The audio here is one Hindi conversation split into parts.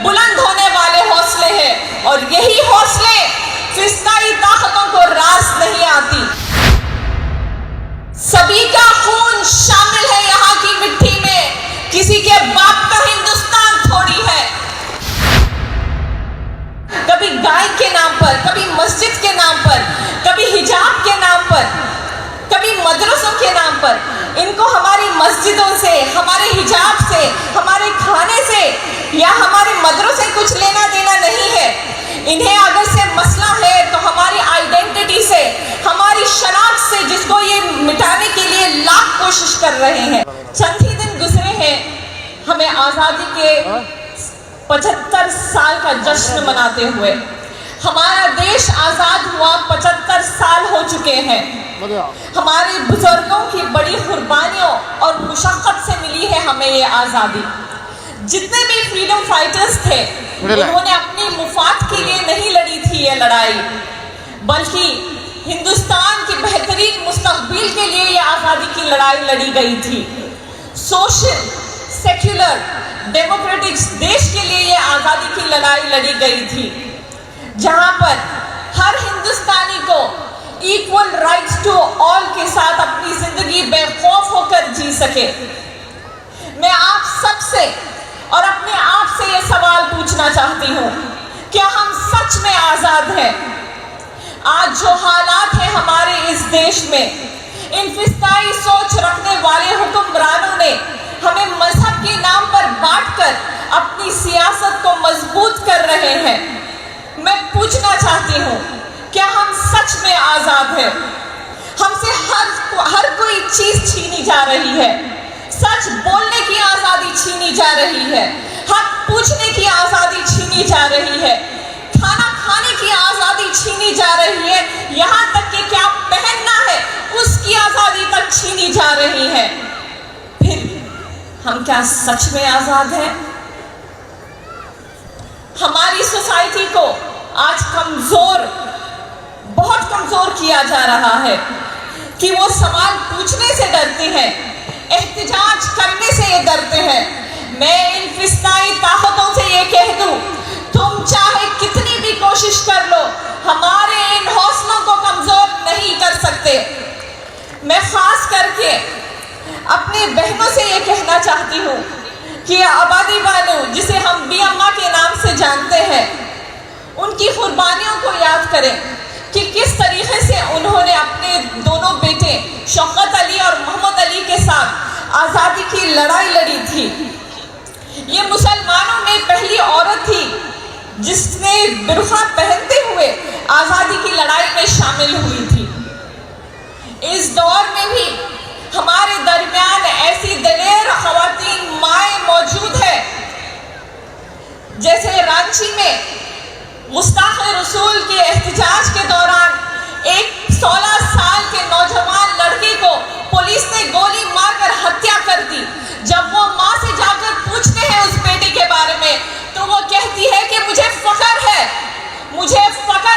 बुलंद होने वाले हौसले हैं और यही हौसले फिस्ताई ताकतों को रास नहीं आती। सभी का खून शामिल है यहाँ की मिट्टी में, किसी के बाप का हिंदुस्तान थोड़ी है। कभी गाय के नाम पर, कभी मस्जिद के नाम पर, कभी हिजाब के नाम पर, कभी मदरसों के नाम पर, इनको हमारी मस्जिदों से, हमारे हिजाब से, हमारे खाने से या हमारे मदरसों से कुछ लेना देना नहीं है। इन्हें अगर से मसला है तो हमारी आइडेंटिटी से, हमारी शनाख्त से, जिसको ये मिटाने के लिए लाख कोशिश कर रहे हैं। चंद ही दिन गुजरे हैं हमें आज़ादी के 75 साल का जश्न मनाते हुए। हमारा देश आज़ाद हुआ 75 साल हो चुके हैं। हमारे बुजुर्गों की बड़ी कुर्बानियों और मुशक्कत से मिली है हमें ये आज़ादी। जितने भी फ्रीडम फाइटर्स थे उन्होंने अपनी मुफाद के लिए नहीं लड़ी थी ये लड़ाई, बल्कि हिंदुस्तान की बेहतरीन मुस्तकबिल के लिए ये आज़ादी की लड़ाई लड़ी गई थी। सोशल, सेक्युलर, डेमोक्रेटिक देश के लिए ये आज़ादी की लड़ाई लड़ी गई थी, जहां पर हर हिंदुस्तानी को इक्वल राइट्स टू ऑल के साथ अपनी जिंदगी बेखौफ होकर जी सके। मैं आप सबसे और अपने आप से ये सवाल पूछना चाहती हूँ, क्या हम सच में आज़ाद हैं? आज जो हालात हैं हमारे इस देश में, इन फिस्ताई सोच रखने वाले हुक्मरानों ने हमें मजहब के नाम पर बांटकर अपनी सियासत को मजबूत कर रहे हैं। मैं पूछना चाहती हूँ, क्या हम सच में आज़ाद हैं? हमसे हर कोई चीज़ छीनी जा रही है। सच बोलने की आज़ादी छीनी जा रही है, हक पूछने की आज़ादी छीनी जा रही है, खाना खाने की आज़ादी छीनी जा रही है, यहाँ तक कि क्या पहनना है उसकी आज़ादी तक छीनी जा रही है। फिर हम क्या सच में आज़ाद हैं? हमारी सोसाइटी को आज बहुत कमज़ोर किया जा रहा है कि वो सवाल पूछने से डरते हैं, एहतिजाज करने से ये डरते हैं। मैं इन फिस्ताई ताकतों से ये कह दूं, तुम चाहे कितनी भी कोशिश कर लो, हमारे इन हौसलों को कमज़ोर नहीं कर सकते। मैं खास करके अपने बहनों से ये कहना चाहती हूँ कि आबादी बानो, जिसे हम बी अम्मा के नाम से जानते हैं, उनकी कुर्बानियों को याद करें कि किस तरीके से उन्होंने अपने दोनों बेटे शौकत अली और मोहम्मद अली के साथ आज़ादी की लड़ाई लड़ी थी। ये मुसलमानों में पहली औरत थी जिसने बुर्का पहनते हुए आज़ादी की लड़ाई में शामिल हुई थी। इस दौर में भी हमारे दरमियान ऐसी दलेर ख़वातीन माएँ मौजूद है, जैसे रांची में गुस्ताखे रसूल के एहतिजाज के दौरान एक 16 साल के नौजवान लड़के को पुलिस ने गोली मारकर हत्या कर दी। जब वो माँ से जाकर पूछते हैं उस बेटे के बारे में, तो वो कहती है कि मुझे फ़ख्र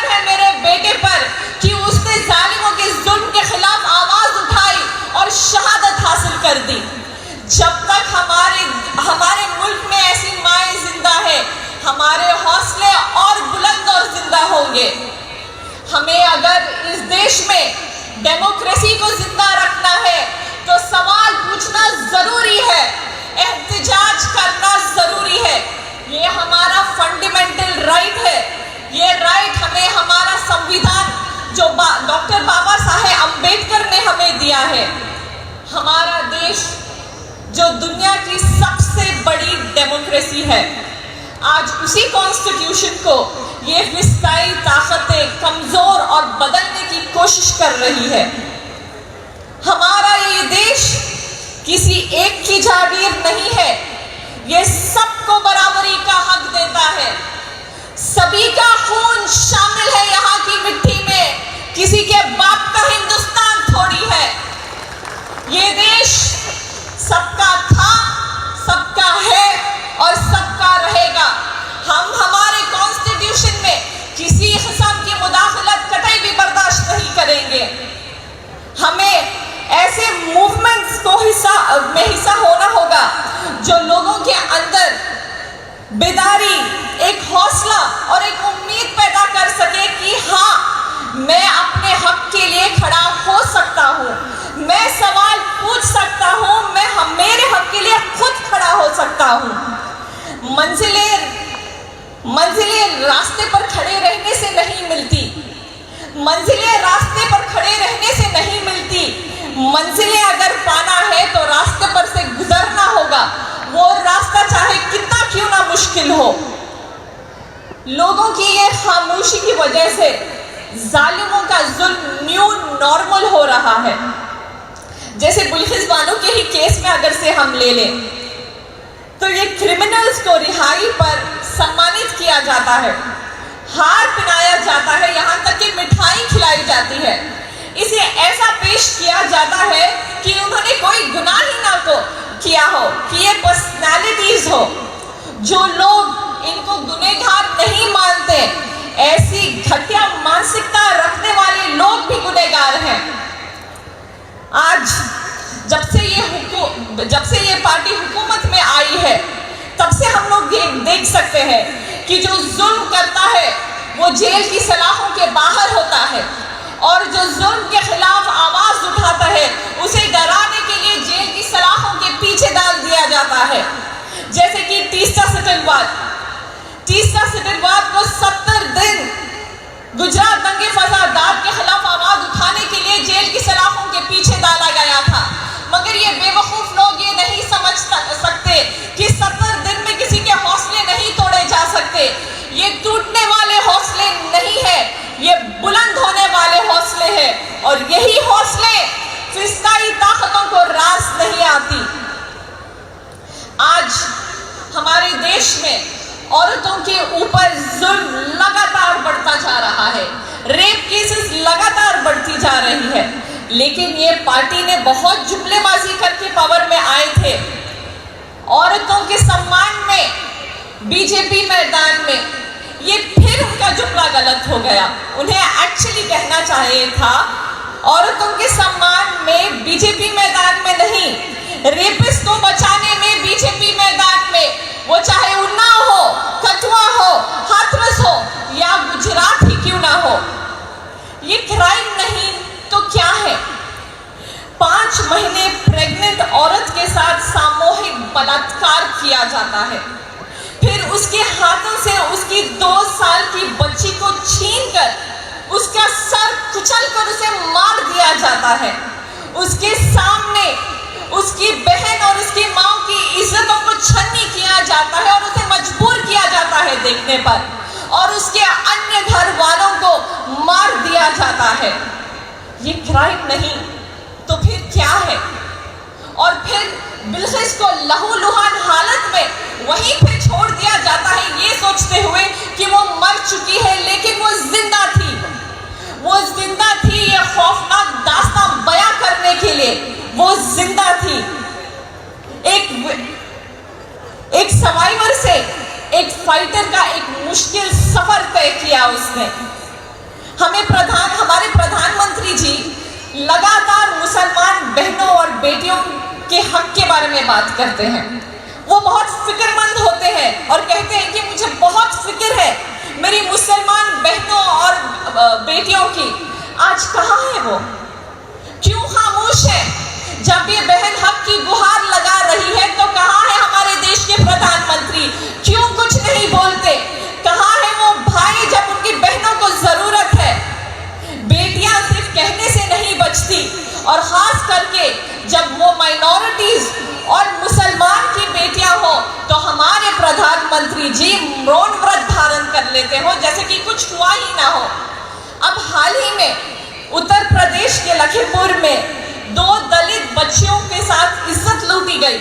है मेरे बेटे पर कि उसने जालिमों के जुल्म के खिलाफ आवाज़ उठाई और शहादत हासिल कर दी। जब तक हमारे मुल्क में ऐसी माएँ जिंदा है, हमारे हौसले और बुलंद और जिंदा होंगे। हमें अगर इस देश में डेमोक्रेसी को जिंदा रखना है तो सवाल पूछना जरूरी है, एहतिजाज करना जरूरी है। ये हमारा फंडामेंटल राइट है। ये राइट हमें हमारा संविधान जो डॉक्टर बाबा साहेब अम्बेडकर ने हमें दिया है। हमारा देश जो दुनिया की सबसे बड़ी डेमोक्रेसी है, आज उसी कॉन्स्टिट्यूशन को ये फिस्ताई ताकतें कमज़ोर और बदलने की कोशिश कर रही है। हमारा ये देश किसी एक की जागीर नहीं है, ये सबको बराबरी का हक देता है। सभी का खून शामिल है यहाँ की मिट्टी में, किसी के बाप का हिंदुस्तान थोड़ी है। ये देश सबका था, सबका है और सबका रहेगा। हम हमारे कॉन्स्टिट्यूशन में किसी किस्म की मुदाखलत कतई भी बर्दाश्त नहीं करेंगे। हमें ऐसे मूवमेंट्स को हिस्सा होना होगा जो लोगों के अंदर बेदारी, एक हौसला और एक उम्मीद पैदा कर सके कि हाँ, मैं अपने हक के लिए खड़ा हो सकता हूँ, मैं सवाल पूछ सकता हूँ, मैं मेरे हक के लिए खुद खड़ा हो सकता हूँ। मंजिलें रास्ते पर खड़े रहने से नहीं मिलती, मंजिलें रास्ते पर खड़े रहने से नहीं मिलती। मंजिलें अगर पाना है तो रास्ते पर से गुजरना होगा, वो रास्ता चाहे कितना क्यों ना मुश्किल हो। लोगों की ये खामोशी की वजह से जालिमों का जुल्म न्यू नॉर्मल हो रहा है। जैसे बिल्किस बानो के ही केस में अगर से हम ले लें तो ये क्रिमिनल्स को रिहाई पर सम्मानित किया जाता है, हार पहनाया जाता है, यहाँ तक कि मिठाई खिलाई जाती है। इसे ऐसा पेश किया जाता है कि उन्होंने कोई गुनाह ही ना किया हो, कि ये पर्सनालिटीज हो। जो लोग इनको गुनहगार नहीं मानते, ऐसी घटिया मानसिकता रखने वाले लोग भी गुनहगार हैं। आज जब से ये पार्टी हुकूमत में आई है, तब से हम लोग देख सकते हैं कि जो जुल्म करता है वो जेल की सलाखों के बाहर होता है, और जो जुल्म के खिलाफ आवाज उठाता है उसे डराने के लिए जेल की सलाखों के पीछे डाल दिया जाता है। जैसे कि तीस्ता सिटीवाद को 70 दिन गुजरात दंगे फसादात के खिलाफ आवाज उठाने के लिए जेल की सलाखों के पीछे डाला गया था। मगर ये बेवकूफ लोग ये नहीं समझ सकते कि 70 दिन में किसी के हौसले नहीं तोड़े जा सकते। ये टूटने वाले हौसले नहीं है, ये बुलंद होने वाले हौसले हैं, और यही हौसले फिस्ताई ताकतों को रास नहीं आती। आज हमारे देश में औरतों के ऊपर जुल्म लगातार बढ़ता जा रहा है, रेप केसेस लगातार बढ़ती जा रही है। लेकिन ये पार्टी ने बहुत जुमलेबाजी करके पावर में आए थे। औरतों के सम्मान में बीजेपी मैदान में ये फिर उनका जुमला गलत हो गया। उन्हें एक्चुअली कहना चाहिए था औरतों के सम्मान में बीजेपी मैदान में नहीं, रेपिस्ट को बचाने में बीजेपी मैदान में, वो चाहे उन्नाव हो, कठुआ हो, हाथरस हो या गुजरात ही क्यों ना हो। ये क्राइम नहीं तो क्या है? 5 महीने प्रेग्नेंट औरत के साथ सामूहिक बलात्कार किया जाता है, फिर उसके हाथों से उसकी 2 साल की बच्ची को छीनकर उसका सर कुचलकर उसे मार दिया जाता है। उसके सामने उसकी बहन और उसकी माँ की इज्जतों को छन्नी किया जाता है और उसे मजबूर किया जाता है देखने पर, और उसके अन्य घर वालों को मार दिया जाता है। ये क्राइम नहीं तो फिर क्या है? और फिर बिल्किस को लहूलुहान हालत में वहीं पे छोड़ दिया जाता है, ये सोचते हुए कि वो मर चुकी है, लेकिन वो जिंदा थी। वो जिंदा थी ये खौफनाक दास्तां बयां करने के लिए, वो जिंदा थी। एक सर्वाइवर से एक फाइटर का एक मुश्किल सफर तय किया उसने। हमारे प्रधानमंत्री जी लगातार मुसलमान बहनों और बेटियों के हक के बारे में बात करते हैं। वो बहुत फिक्रमंद होते हैं और कहते हैं कि मुझे बहुत फिक्र है मेरी मुसलमान बहनों और बेटियों की। आज कहाँ है वो? क्यों खामोश है? जब ये बहन हक की गुहार लगा रही है तो कहाँ है हमारे देश के प्रधानमंत्री? क्यों कुछ नहीं बोलते? कहाँ है वो भाई जब उनकी बहनों को जरूरत है? बेटियां सिर्फ कहने से नहीं बचती, और खास करके जब वो माइनॉरिटीज और मुसलमान की बेटियां हो तो हमारे प्रधानमंत्री जी मौन व्रत धारण कर लेते हो जैसे कि कुछ हुआ ही ना हो। अब हाल ही में उत्तर प्रदेश के लखीमपुर में 2 दलित बच्चियों के साथ इज्जत लूटी गई,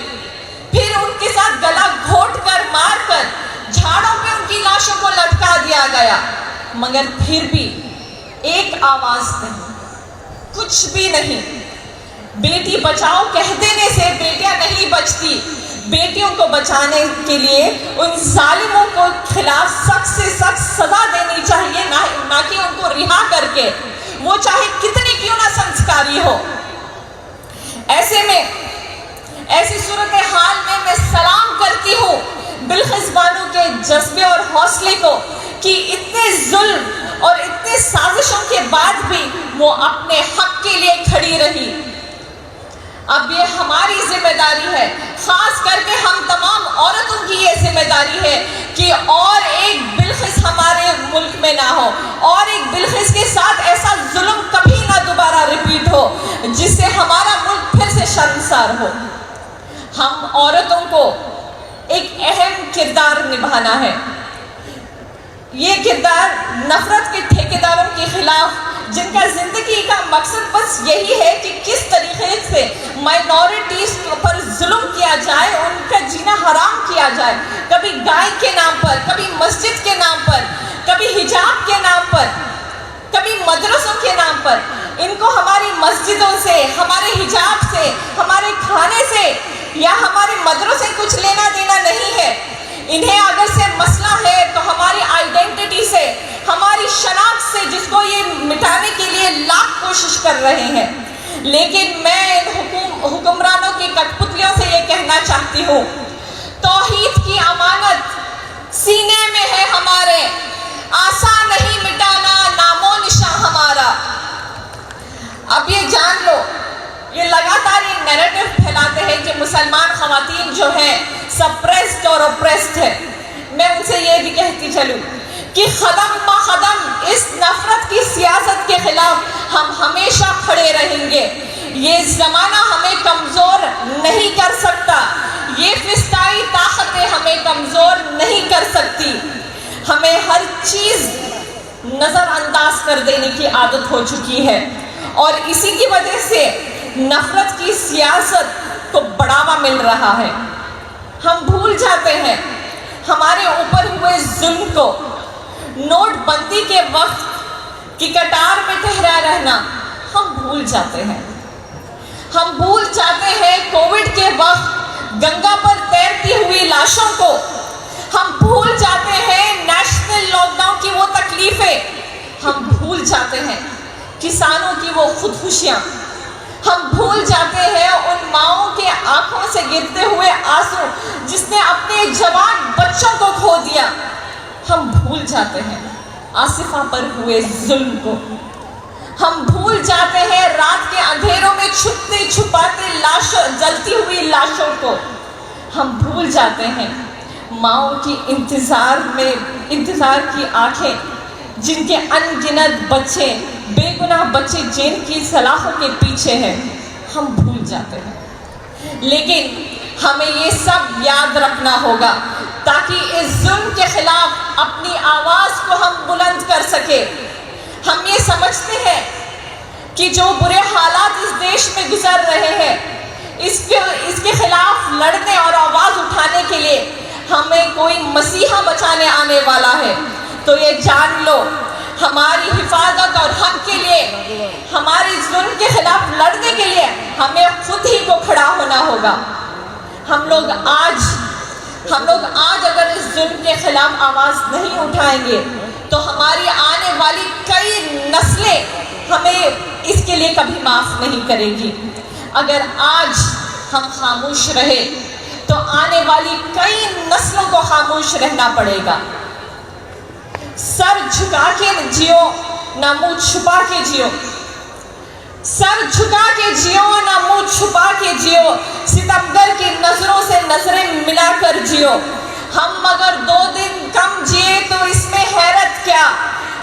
फिर उनके साथ गला घोंटकर मारकर झाड़ों पे उनकी लाशों को लटका दिया गया। मगर फिर भी एक आवाज नहीं, कुछ भी नहीं। बेटी बचाओ कह देने से बेटियां नहीं बचती। बेटियों को बचाने के लिए उन जालिमों को खिलाफ सख्त से सख्त सजा देनी चाहिए, ना कि उनको रिहा करके, वो चाहे कितनी क्यों ना संस्कारी हो। ऐसे में ऐसी सूरत हाल में मैं सलाम करती हूँ बिल्किस बानो के जज्बे और हौसले को कि इतने जुल्म और इतने साजिशों के बाद भी वो अपने हक के लिए खड़ी रही। अब ये हमारी जिम्मेदारी है, खास करके हम तमाम औरतों की ये जिम्मेदारी है कि और एक बिल्किस हमारे मुल्क में ना हो, और एक बिल्किस के साथ ऐसा जुल्म कभी ना दोबारा रिपीट हो जिससे हमारा मुल्क फिर से शर्मसार हो। हम औरतों को एक अहम किरदार निभाना है। ये किरदार नफरत के ठेकेदारों के खिलाफ, जिनका जिंदगी का मकसद बस यही है कि किस तरीके से माइनॉरिटीज पर जुल्म किया जाए, उनका जीना हराम किया जाए, कभी गाय के नाम पर, कभी मस्जिद के नाम पर, कभी हिजाब के नाम पर, कभी मदरसों के नाम पर। इनको हमारी मस्जिदों से, हमारे हिजाब से, हमारे खाने से या हमारे मदरसों से कुछ लेना देना नहीं है। इन्हें अगर से मसला है तो हमारी आइडेंटिटी से, हमारी शनाख्त से, जिसको ये मिटाने के लिए लाख कोशिश कर रहे हैं। लेकिन मैं इन हुक्मरानों की कठपुतलियों से ये कहना चाहती हूँ, तौहीद की अमानत सीने में है हमारे, आसान नहीं मिटाना नामो निशान हमारा। अब ये जान लो, ये लगातार ये नैरेटिव फैलाते हैं कि मुसलमान खवातीन जो हैं सप्रेस्ड और ओप्रेस्ड है। मैं उनसे ये भी कहती चलूँ कि कदम ब कदम इस नफरत की सियासत के खिलाफ हम हमेशा खड़े रहेंगे। ये ज़माना हमें कमज़ोर नहीं कर सकता, ये फिस्ताई ताकतें हमें कमज़ोर नहीं कर सकती। हमें हर चीज़ नज़रअंदाज कर देने की आदत हो चुकी है और इसी की वजह से नफरत की सियासत को बढ़ावा मिल रहा है। हम भूल जाते हैं हमारे ऊपर हुए जुल्म को, नोटबंदी के वक्त की कतार में ठहरा रहना हम भूल जाते हैं। हम भूल जाते हैं कोविड के वक्त गंगा पर तैरती हुई लाशों को। हम भूल जाते हैं नेशनल लॉकडाउन की वो तकलीफें। हम भूल जाते हैं किसानों की वो खुदकुशियाँ। हम भूल जाते हैं उन माओं के आंखों से गिरते हुए आंसू जिसने अपने जवान बच्चों को खो दिया। हम भूल जाते हैं आसिफा पर हुए जुल्म को। हम भूल जाते हैं रात के अंधेरों में छुपते छुपाते लाशों, जलती हुई लाशों को। हम भूल जाते हैं माओं की इंतजार की आंखें, जिनके अनगिनत बच्चे, बेगुनाह बच्चे जेल की सलाखों के पीछे हैं। हम भूल जाते हैं। लेकिन हमें ये सब याद रखना होगा ताकि इस जुल्म के खिलाफ अपनी आवाज़ को हम बुलंद कर सके। हम ये समझते हैं कि जो बुरे हालात इस देश में गुजर रहे हैं, इसके खिलाफ लड़ने और आवाज़ उठाने के लिए हमें कोई मसीहा बचाने आने वाला है। तो ये जान लो, हमारी हिफाजत और हक के लिए, हमारे जुल्म के खिलाफ लड़ने के लिए हमें खुद ही को खड़ा होना होगा। हम लोग आज अगर इस जुल्म के खिलाफ आवाज़ नहीं उठाएंगे तो हमारी आने वाली कई नस्लें हमें इसके लिए कभी माफ़ नहीं करेगी। अगर आज हम खामोश रहे तो आने वाली कई नस्लों को खामोश रहना पड़ेगा। सर झुका के जियो ना मुंह छुपा के जियो, सर झुका के जियो ना मुंह छुपा के जियो, सितमगर की नजरों से नजरें मिलाकर जियो। हम अगर 2 दिन कम जिए तो इसमें हैरत क्या,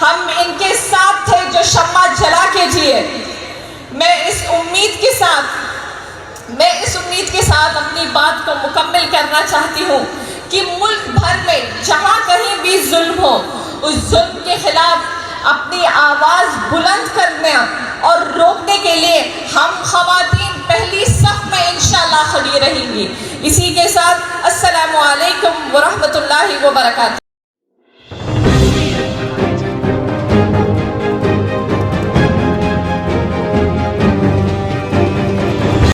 हम इनके साथ थे जो शम्मा जला के जिए। मैं इस उम्मीद के साथ अपनी बात को मुकम्मल करना चाहती हूँ कि मुल्क भर में जहाँ कहीं भी जुल्म हो, उस जुल्म के खिलाफ अपनी आवाज़ बुलंद करने और रोकने के लिए हम ख़वातीन पहली सफ में इंशाअल्लाह खड़ी रहेंगी। इसी के साथ अस्सलामु अलैकुम व रहमतुल्लाहि व बरकातहू।